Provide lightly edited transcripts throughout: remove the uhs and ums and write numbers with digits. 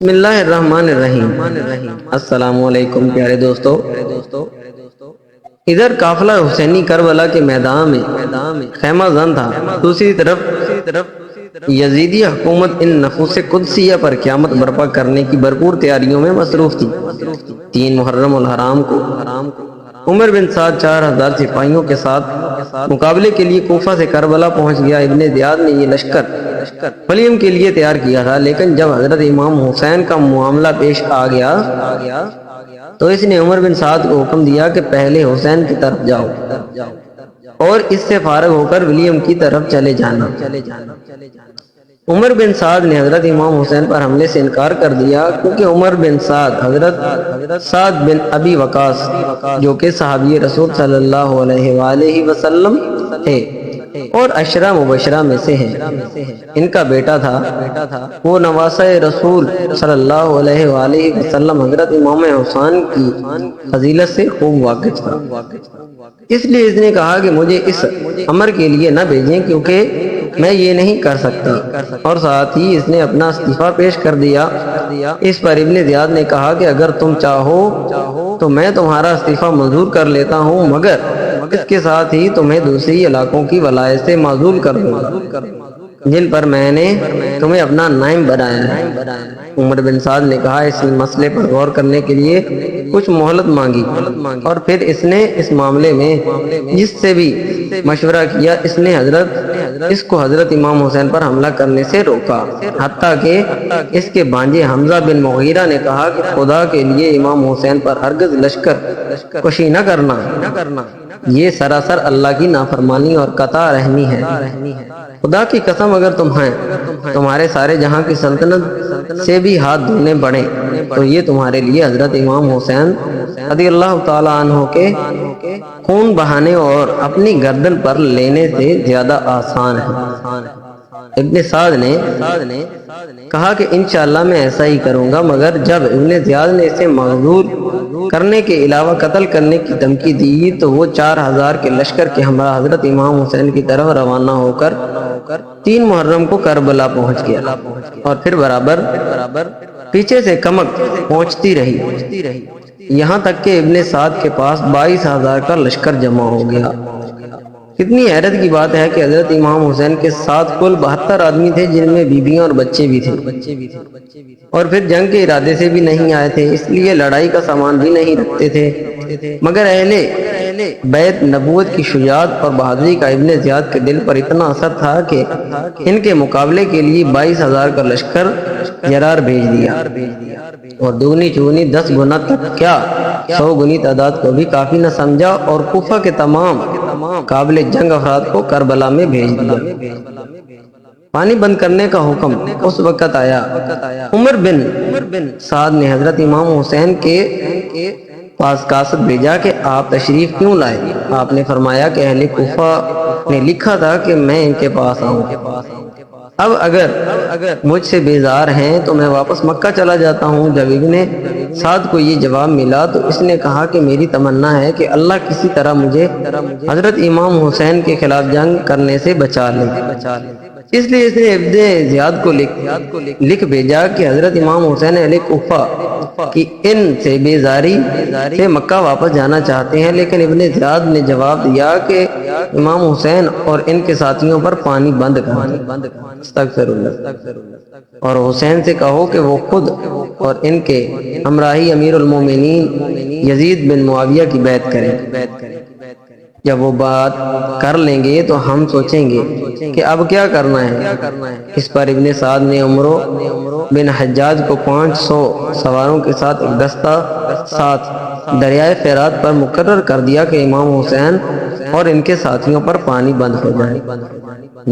بسم اللہ الرحمن الرحیم۔ السلام علیکم پیارے دوستو۔ ادھر قافلہ حسینی کربلا کے میدان میں خیمہ زن تھا، دوسری طرف یزیدی حکومت ان نفوس قدسیہ پر قیامت برپا کرنے کی بھرپور تیاریوں میں مصروف تھی۔ 3 محرم الحرام کو عمر بن سعد 4000 سپاہیوں کے ساتھ مقابلے کے لیے کوفہ سے کربلا پہنچ گیا۔ ابن زیاد نے یہ لشکر ولیم کے لیے تیار کیا تھا، لیکن جب حضرت امام حسین کا معاملہ پیش آ گیا تو اس نے عمر بن سعد کو حکم دیا کہ پہلے حسین کی طرف جاؤ اور اس سے فارغ ہو کر ولیم کی طرف چلے جانا۔ عمر بن سعد نے حضرت امام حسین پر حملے سے انکار کر دیا، کیونکہ عمر بن سعد حضرت سعد بن ابی وقاص جو کہ صحابی رسول صلی اللہ علیہ وآلہ وسلم تھے اور عشرہ مبشرہ میں سے ہیں، ان کا بیٹا تھا۔ وہ نواسہ رسول صلی اللہ علیہ وآلہ وسلم حضرت امام حسین کی فضیلت سے خوب واقف تھا، اس لیے اس نے کہا کہ مجھے اس امر کے لیے نہ بھیجیں کیونکہ میں یہ نہیں کر سکتا، اور ساتھ ہی اس نے اپنا استعفیٰ پیش کر دیا۔ اس پر ابن زیاد نے کہا کہ اگر تم چاہو تو میں تمہارا استعفیٰ منظور کر لیتا ہوں، مگر اس کے ساتھ ہی تمہیں دوسری علاقوں کی ولایت سے معزول کر دوں گا جن پر میں نے تمہیں اپنا نائب بنایا ہے۔ عمر بن سعد نے کہا اس مسئلے پر غور کرنے کے لیے کچھ مہلت مانگی، اور پھر اس نے اس معاملے میں جس سے بھی مشورہ کیا اس کو حضرت امام حسین پر حملہ کرنے سے روکا، حتیٰ کہ اس کے بھانجے حمزہ بن مغیرہ نے کہا کہ خدا کے لیے امام حسین پر ہرگز لشکر کشی نہ کرنا، یہ سراسر اللہ کی نافرمانی اور قطع رحمی ہے۔ خدا کی قسم اگر تمہارے سارے جہاں کی سلطنت سے بھی ہاتھ دھونے پڑے تو یہ تمہارے لیے حضرت امام حسین رضی اللہ تعالیٰ عنہ کے خون بہانے اور اپنی گردن پر لینے سے زیادہ آسان ہے۔ ابن سعد نے کہا کہ انشاءاللہ میں ایسا ہی کروں گا، مگر جب ابن زیاد نے اسے معذور کرنے کے علاوہ قتل کرنے کی دھمکی دی تو وہ 4000 کے لشکر کے ہمراہ حضرت امام حسین کی طرف روانہ ہو کر 3 محرم کو کربلا پہنچ گیا، اور پھر برابر پیچھے سے کمک پہنچتی رہی، یہاں تک کہ ابن سعد کے پاس 22000 کا لشکر جمع ہو گیا۔ کتنی حیرت کی بات ہے کہ حضرت امام حسین کے ساتھ کل 72 آدمی تھے، جن میں بیویاں اور بچے بھی تھے، اور پھر جنگ کے ارادے سے بھی نہیں آئے تھے، اس لیے لڑائی کا سامان بھی نہیں رکھتے تھے، مگر اہل بیت نبوت کی شجاعت اور بہادری کا ابن زیاد کے دل پر اتنا اثر تھا کہ ان کے مقابلے کے لیے 22000 کا لشکر یرار بھیج دیا، اور دگنی چگنی 10 گنا تک کیا 100 گنی تعداد کو بھی کافی نہ سمجھا، اور کوفہ کے تمام قابل جنگ افراد کو کربلا میں بھیج دیا۔ پانی بند کرنے کا حکم اس وقت آیا۔ عمر بن سعد نے حضرت امام حسین کے پاس قاصد بھیجا کہ آپ تشریف کیوں لائے؟ آپ نے فرمایا کہ اہل کوفہ نے لکھا تھا کہ میں ان کے پاس آؤں، اب اگر مجھ سے بیزار ہیں تو میں واپس مکہ چلا جاتا ہوں۔ جب ابن سعد کو یہ جواب ملا تو اس نے کہا کہ میری تمنا ہے کہ اللہ کسی طرح مجھے حضرت امام حسین کے خلاف جنگ کرنے سے بچا لے، اس لیے اس نے ابن زیاد کو لکھ بھیجا کہ حضرت امام حسین اہل کوفہ کی ان سے بیزاری سے مکہ واپس جانا چاہتے ہیں، لیکن ابن زیاد نے جواب دیا کہ امام حسین اور ان کے ساتھیوں پر پانی بند کر، استغفر اللہ، اور حسین سے کہو کہ وہ خود اور ان کے ہمراہی امیر المومنین یزید بن معاویہ کی بیعت کریں۔ جب وہ بات کر لیں گے تو ہم سوچیں گے کہ اب کیا کرنا ہے۔ اس پر ابن سعد نے عمرو بن حجاج کو 500 سواروں کے ساتھ ایک دستہ ساتھ دریائے فرات پر مقرر کر دیا کہ امام حسین اور ان کے ساتھیوں پر پانی بند ہو جائے۔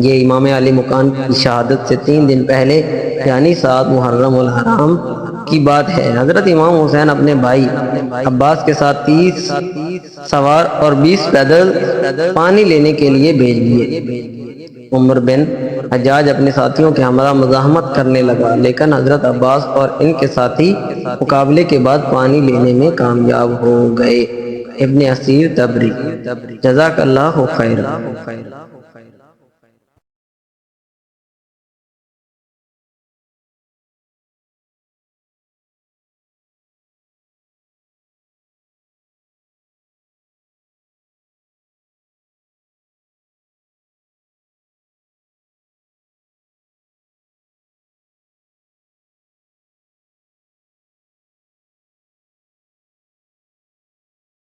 یہ امام علی مقام کی شہادت سے 3 دن پہلے یعنی 7 محرم الحرام کی بات ہے۔ حضرت امام حسین اپنے بھائی عباس کے ساتھ 30 سوار اور 20 پیدل پانی لینے کے لیے بھیج دیے۔ عمر بن حجاج اپنے ساتھیوں کے ہمراہ مزاحمت کرنے لگا، لیکن حضرت عباس اور ان کے ساتھی مقابلے کے بعد پانی لینے میں کامیاب ہو گئے۔ ابن اسیر تبری، جزاک اللہ خیر۔